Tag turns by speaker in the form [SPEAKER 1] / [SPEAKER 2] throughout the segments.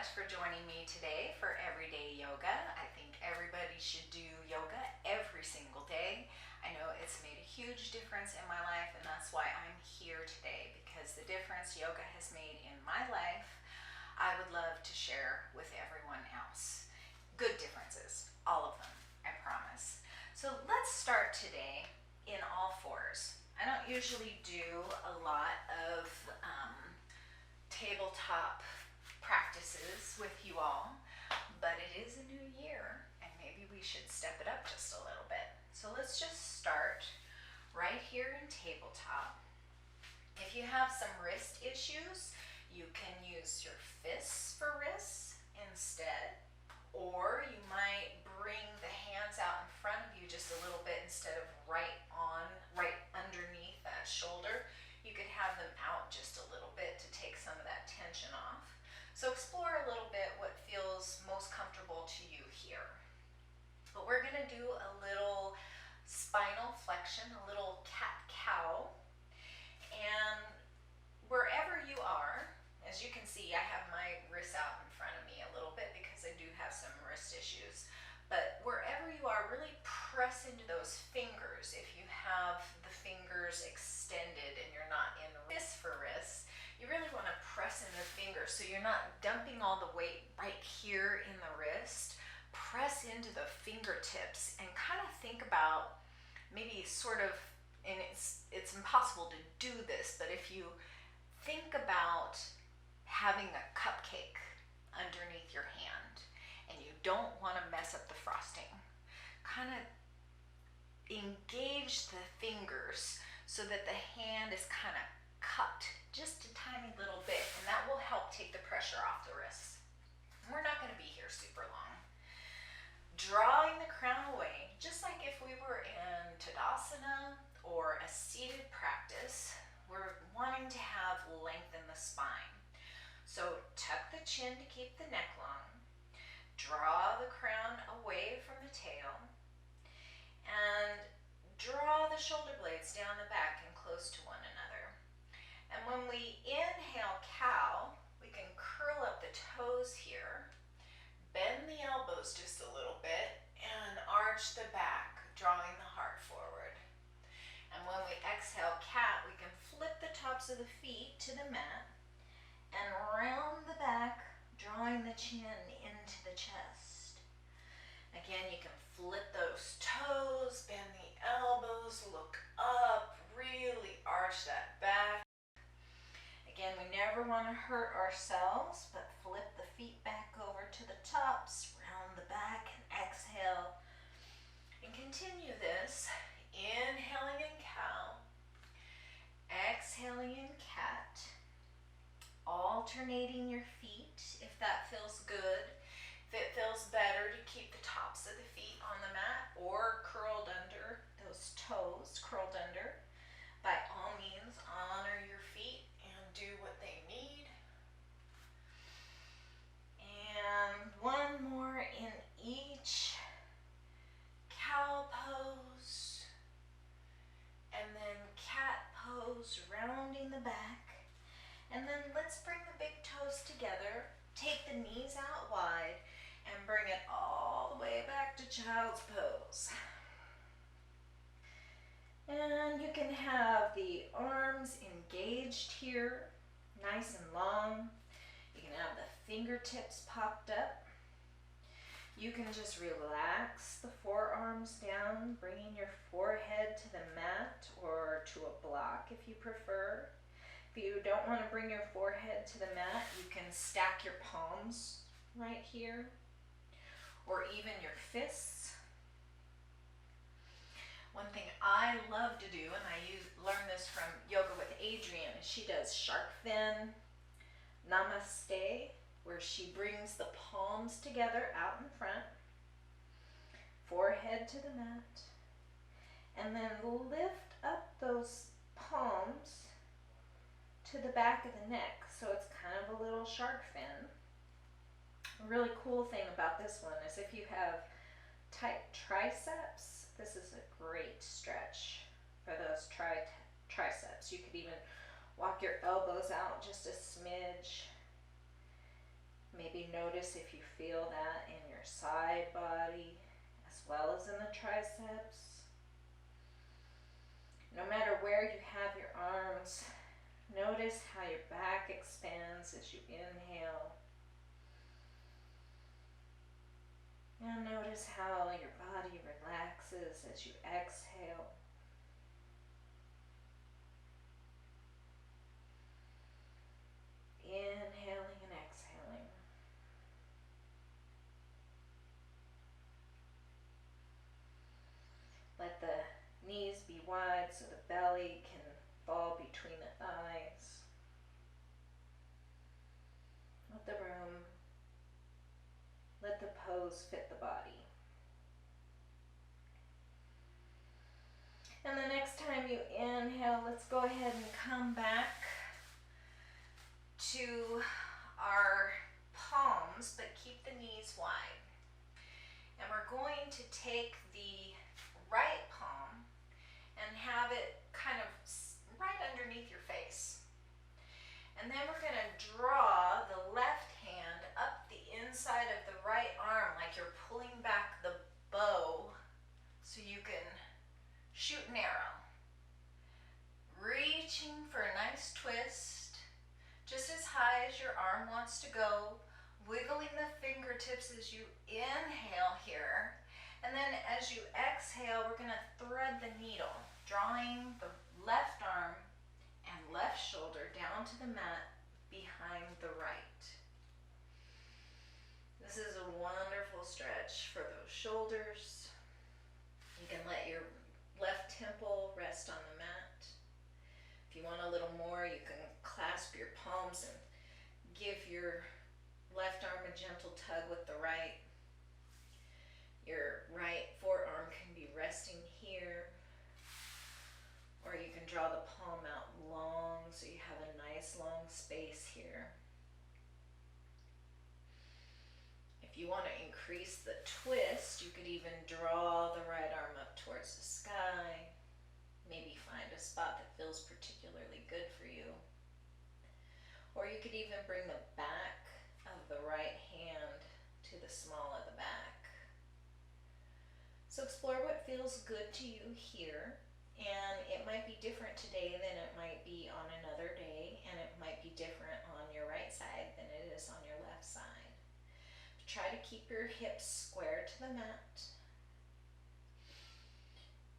[SPEAKER 1] much for joining me today for Everyday Yoga. I think everybody should do yoga every single day. I know it's made a huge difference in my life, and that's why I'm here today, because the difference yoga has made in my life, I would love to share with everyone else. Good differences, all of them, I promise. So let's start today in all fours. I don't usually do a lot of tabletop practices with you all, but it is a new year and maybe we should step it up just a little bit. So let's just start right here in tabletop. If you have some wrist issues, you can use your fists for wrists instead, or you might bring the hands out in front of you just a little bit instead of right underneath that shoulder. You could have them out just a little bit to take some of that tension off. So explore a little bit what feels most comfortable to you here. But we're going to do a little spinal flexion, a little cat-cow. And wherever you are, as you can see, I have my wrists out in front of me a little bit because I do have some wrist issues. But wherever you are, really press into those fingers. If you have the fingers extended and you're not in wrist for wrist, you really want to press in the fingers so you're not dumping all the weight right here in the wrist. Press into the fingertips and kind of think about maybe sort of, and it's impossible to do this, but if you think about having a cupcake underneath your hand and you don't want to mess up the frosting, kind of engage the fingers so that the hand is kind of cupped just a tiny little bit, and that will help take the pressure off the wrists. We're not going to be here super long. Drawing the crown away, just like if we were in Tadasana or a seated practice, we're wanting to have length in the spine. So tuck the chin to keep the neck long. Draw the crown away from the tail. And draw the shoulder blades down the back and close to one another. And when we inhale cow, we can curl up the toes here, bend the elbows just a little bit, and arch the back, drawing the heart forward. And when we exhale cat, we can flip the tops of the feet to the mat and round the back, drawing the chin into the chest. Again, you can flip those toes, bend the elbows, look up, really arch that back. Again, we never want to hurt ourselves, but flip the feet back over to the tops, round the back, and exhale. And continue this, inhaling in cow, exhaling in cat, alternating your feet if that feels good. If it feels better to keep the tops of the feet on the mat or curled under, those toes curled under, by all means honor your feet and do what they need. And one more in each. Cow pose, and then cat pose, rounding the back. And then let's bring the big toes together, take the knees out wide, and bring it all the way back to child's pose. And you can have the arms engaged here, nice and long. You can have the fingertips popped up. You can just relax the forearms down, bringing your forehead to the mat or to a block if you prefer. If you don't want to bring your forehead to the mat, you can stack your palms right here, or even your fists. One thing I love to do, and I learned this from Yoga with Adrienne, is she does shark fin namaste, where she brings the palms together out in front, forehead to the mat, and then lift up those palms to the back of the neck, so it's kind of a little shark fin. A really cool thing about this one is if you have tight triceps, this is a great stretch for those triceps. You could even walk your elbows out just a smidge, maybe Notice if you feel that in your side body as well as in the triceps. No matter where you have your arms, notice how your back expands as you inhale. And notice how your body relaxes as you exhale. Inhaling and exhaling. Let the knees be wide so the belly can fall between the thighs. Let the room, let the pose fit the body. And the next time you inhale, let's go ahead and come back to our palms, but keep the knees wide. And we're going to take the right palm and have it kind of right underneath your face. And then we're going to draw the left hand up the inside of the right arm like you're pulling back the bow so you can shoot an arrow. Reaching for a nice twist, just as high as your arm wants to go, wiggling the fingertips as you inhale here. And then as you exhale, we're going to thread the needle, drawing the left arm and left shoulder down to the mat behind the right. This is a wonderful stretch for those shoulders. You can let your left temple rest on the mat. If you want a little more, you can clasp your palms and give your left arm a gentle tug with the right. Your right forearm can be resting here, or you can draw the palm out long so you have a nice long space here. If you want to increase the twist, you could even draw the right arm up towards the sky. Maybe find a spot that feels particularly good for you. Or you could even bring the back of the right hand to the small of the back. So explore what feels good to you here, and it might be different today than it might be on another day, and it might be different on your right side than it is on your left side. Try to keep your hips square to the mat.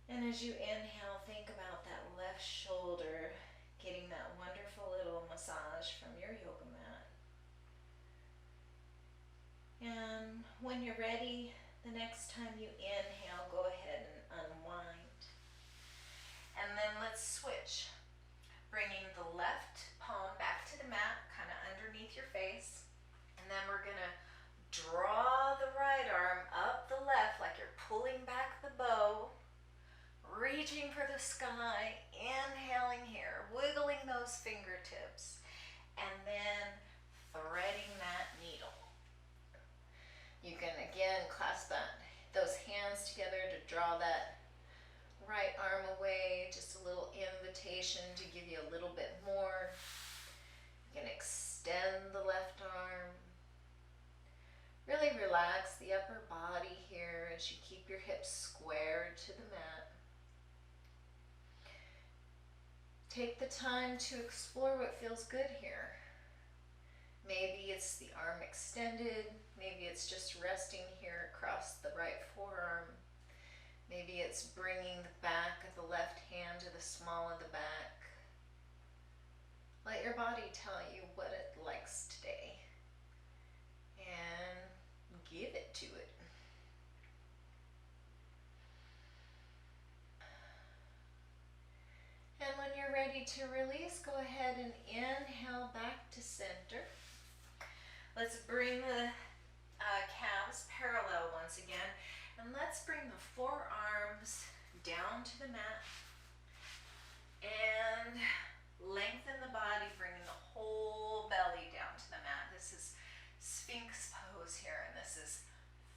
[SPEAKER 1] And as you inhale, think about that left shoulder getting that wonderful little massage from your yoga mat. And when you're ready, the next time you inhale, go ahead and unwind. And then let's switch. Bringing the left palm back to the mat, kind of underneath your face. And then we're going to draw the right arm up the left like you're pulling back the bow. Reaching for the sky, inhaling here, wiggling those fingertips, and then threading that needle. You can again clasp those hands together to draw that right arm away, just a little invitation to give you a little bit more. You can extend the left arm. Really relax the upper body here as you keep your hips squared to the mat. Take the time to explore what feels good here. Maybe it's the arm extended. Maybe it's just resting here across the right forearm. Maybe it's bringing the back of the left hand to the small of the back. Let your body tell you what it likes today and give it to it. And when you're ready to release, go ahead and inhale back to center. Let's bring the calves parallel once again. And let's bring the forearms down to the mat. And lengthen the body, bringing the whole belly down to the mat. This is Sphinx pose here, and this is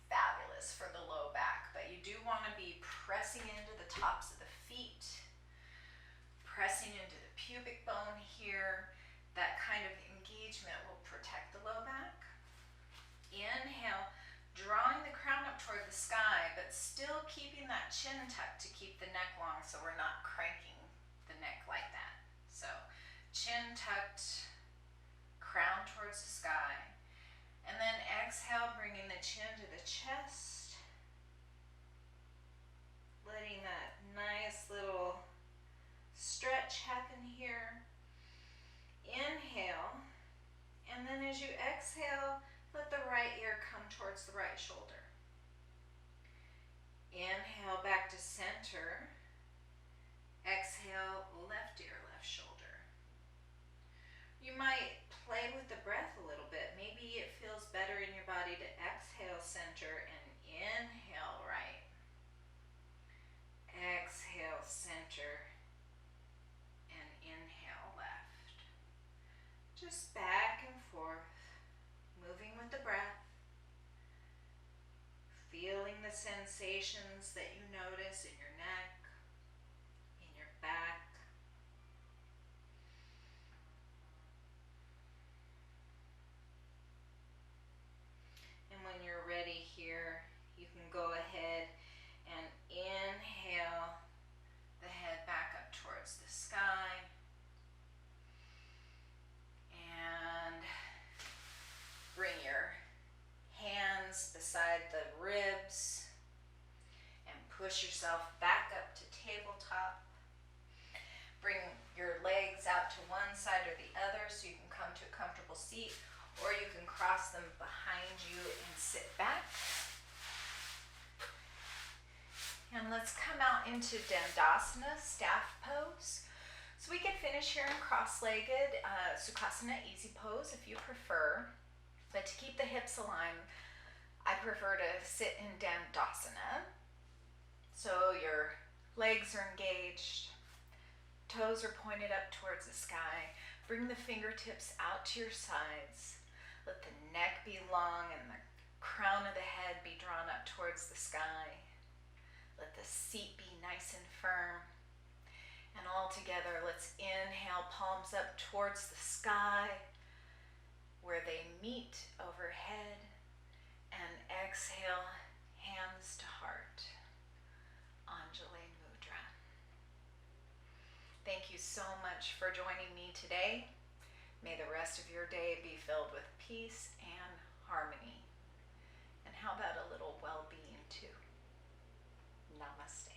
[SPEAKER 1] fabulous for the low back. But you do want to be pressing into the tops of the feet. Pressing into the pubic bone here. That kind of engagement will protect the low back. right ear come towards the right shoulder. Inhale back to center. Exhale, left ear, left shoulder. You might play with the breath a little bit. Maybe it feels better in your body to exhale center and inhale right. Exhale center and inhale left. Just back and forth, moving with the breath. Feeling the sensations that you notice in your neck, in your back. And when you're ready here, you can go ahead and inhale the head back up towards the sky. And bring your hands beside the ribs and push yourself back up to tabletop. Bring your legs out to one side or the other so you can come to a comfortable seat, or you can cross them behind you and sit back. And let's come out into Dandasana, staff pose. So we can finish here in cross-legged, Sukhasana, easy pose if you prefer. But to keep the hips aligned, I prefer to sit in Dandasana. So your legs are engaged, toes are pointed up towards the sky. Bring the fingertips out to your sides. Let the neck be long and the crown of the head be drawn up towards the sky. Let the seat be nice and firm. And all together, let's inhale, palms up towards the sky where they meet overhead. And exhale, hands to heart. Anjali Mudra. Thank you so much for joining me today. May the rest of your day be filled with peace and harmony. And how about a little well-being too? Namaste.